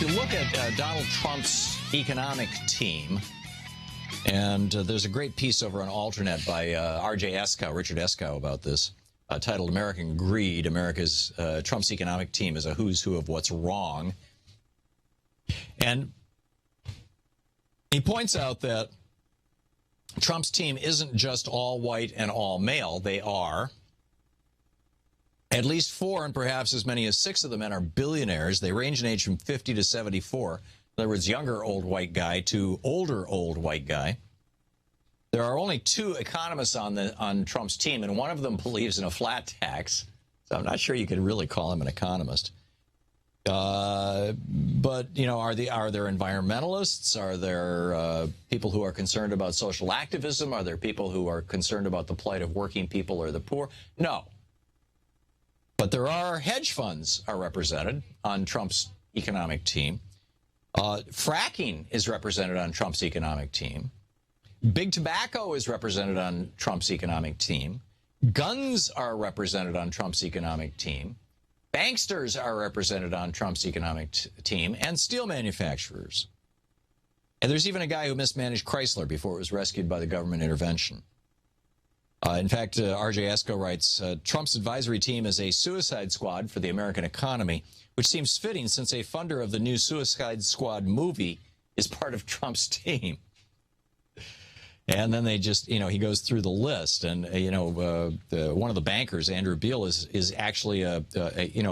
If you look at Donald Trump's economic team, and there's a great piece over on Alternet by R.J. Eskow, Richard Eskow, about this, titled American Greed, Trump's economic team is a who's who of what's wrong. And he points out that Trump's team isn't just all white and all male. They are at least 4 and perhaps as many as 6 of the men are billionaires. They range in age from 50 to 74. In other words, younger old white guy to older old white guy. There are only 2 economists on Trump's team, and one of them believes in a flat tax. So I'm not sure you could really call him an economist. But, you know, are there environmentalists? Are there people who are concerned about social activism? Are there people who are concerned about the plight of working people or the poor? No. But there are hedge funds are represented on Trump's economic team. Fracking is represented on Trump's economic team. Big tobacco is represented on Trump's economic team. Guns are represented on Trump's economic team. Banksters are represented on Trump's economic team, and steel manufacturers. And there's even a guy who mismanaged Chrysler before it was rescued by the government intervention. In fact, R.J. Eskow writes, Trump's advisory team is a suicide squad for the American economy, which seems fitting since a funder of the new Suicide Squad movie is part of Trump's team. And then they just, you know, he goes through the list, and one of the bankers, Andrew Beale, is actually a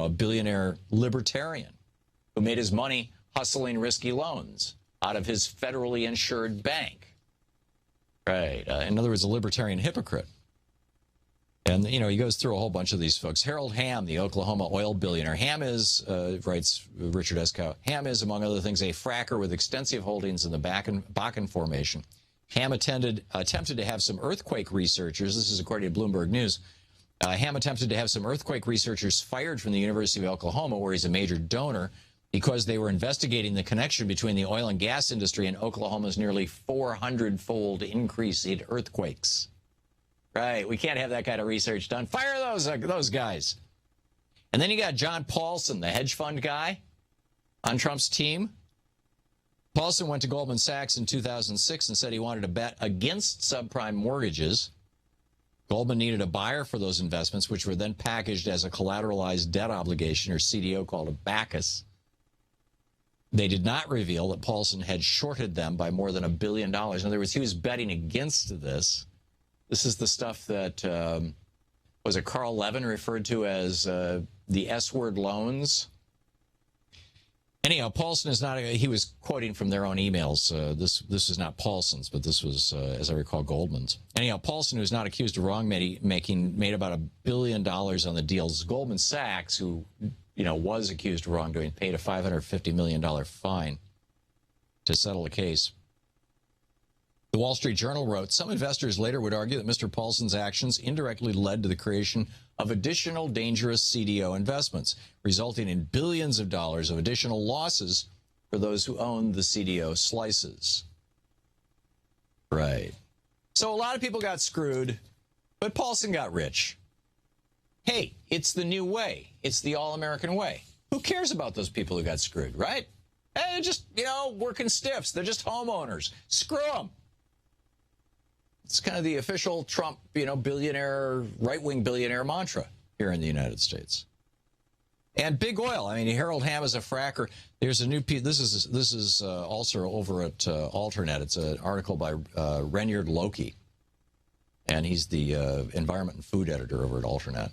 billionaire libertarian who made his money hustling risky loans out of his federally insured bank. Right. In other words, a libertarian hypocrite. And, you know, he goes through a whole bunch of these folks. Harold Hamm, the Oklahoma oil billionaire. Hamm is, writes Richard Eskow, Hamm is, among other things, a fracker with extensive holdings in the Bakken Formation. Hamm attempted to have some earthquake researchers, this is according to Bloomberg News, Hamm attempted to have some earthquake researchers fired from the University of Oklahoma, where he's a major donor, because they were investigating the connection between the oil and gas industry and Oklahoma's nearly 400-fold increase in earthquakes. Right, we can't have that kind of research done. Fire those guys. And then you got John Paulson, the hedge fund guy on Trump's team. Paulson went to Goldman Sachs in 2006 and said he wanted to bet against subprime mortgages. Goldman needed a buyer for those investments, which were then packaged as a collateralized debt obligation, or CDO, called a Bacchus. They did not reveal that Paulson had shorted them by more than $1 billion. In other words, he was betting against this. This is the stuff that was it Carl Levin referred to as the S-word loans. Anyhow, Paulson is not, he was quoting from their own emails. This is not Paulson's, but this was, as I recall, Goldman's. Anyhow, Paulson, who's not accused of wrongmaking, made about $1 billion on the deals. Goldman Sachs, who, you know, was accused of wrongdoing, paid a $550 million fine to settle the case. The Wall Street Journal wrote, some investors later would argue that Mr. Paulson's actions indirectly led to the creation of additional dangerous CDO investments, resulting in billions of dollars of additional losses for those who own the CDO slices. Right. So a lot of people got screwed, but Paulson got rich. Hey, it's the new way. It's the all-American way. Who cares about those people who got screwed, right? Hey, they're just, you know, working stiffs. They're just homeowners. Screw them. It's kind of the official Trump, you know, billionaire, right-wing billionaire mantra here in the United States. And big oil. I mean, Harold Hamm is a fracker. There's a new piece. This is also over at Alternet. It's an article by Renyard Loki, and he's the environment and food editor over at Alternet.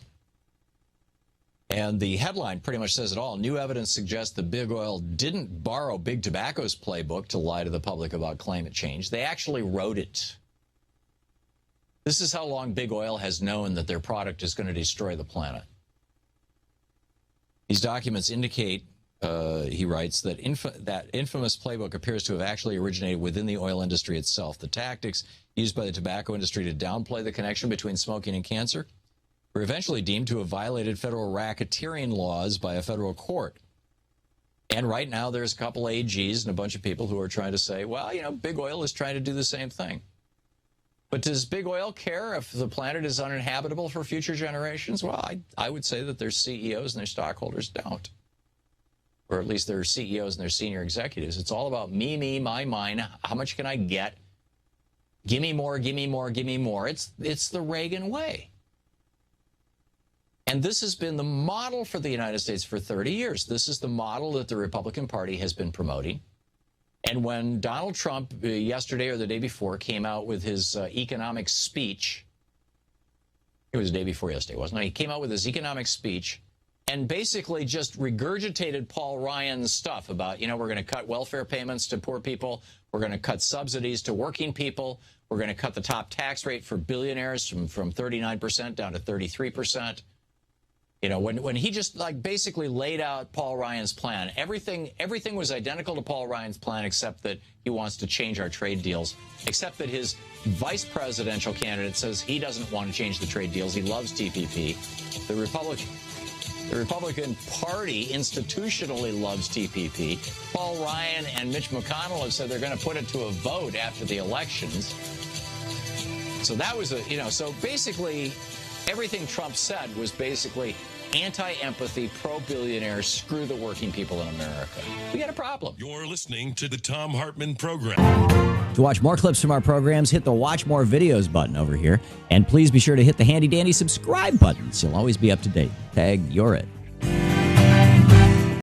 And the headline pretty much says it all. New evidence suggests that big oil didn't borrow Big Tobacco's playbook to lie to the public about climate change. They actually wrote it. This is how long big oil has known that their product is going to destroy the planet. These documents indicate, he writes, that that infamous playbook appears to have actually originated within the oil industry itself. The tactics used by the tobacco industry to downplay the connection between smoking and cancer were eventually deemed to have violated federal racketeering laws by a federal court. And right now there's a couple AGs and a bunch of people who are trying to say, well, you know, big oil is trying to do the same thing. But does big oil care if the planet is uninhabitable for future generations? Well, I would say that their CEOs and their stockholders don't. or at least their CEOs and their senior executives. It's all about me, my, mine. How much can I get? Give me more, give me more, give me more. It's the Reagan way. And this has been the model for the United States for 30 years. This is the model that the Republican Party has been promoting. And when Donald Trump yesterday or the day before came out with his economic speech, it was the day before yesterday, wasn't it? He came out with his economic speech and basically just regurgitated Paul Ryan's stuff about, we're going to cut welfare payments to poor people. We're going to cut subsidies to working people. We're going to cut the top tax rate for billionaires from 39% down to 33%. When he just basically laid out Paul Ryan's plan, everything was identical to Paul Ryan's plan, except that he wants to change our trade deals, except that his vice presidential candidate says he doesn't want to change the trade deals. He loves TPP. The Republican Party institutionally loves TPP. Paul Ryan and Mitch McConnell have said they're going to put it to a vote after the elections. So that was so basically everything Trump said was basically anti-empathy, pro-billionaire, screw the working people in America. We got a problem. You're listening to the Thom Hartmann Program. To watch more clips from our programs, hit the Watch More Videos button over here. And please be sure to hit the handy-dandy subscribe button so you'll always be up to date. Tag, you're it.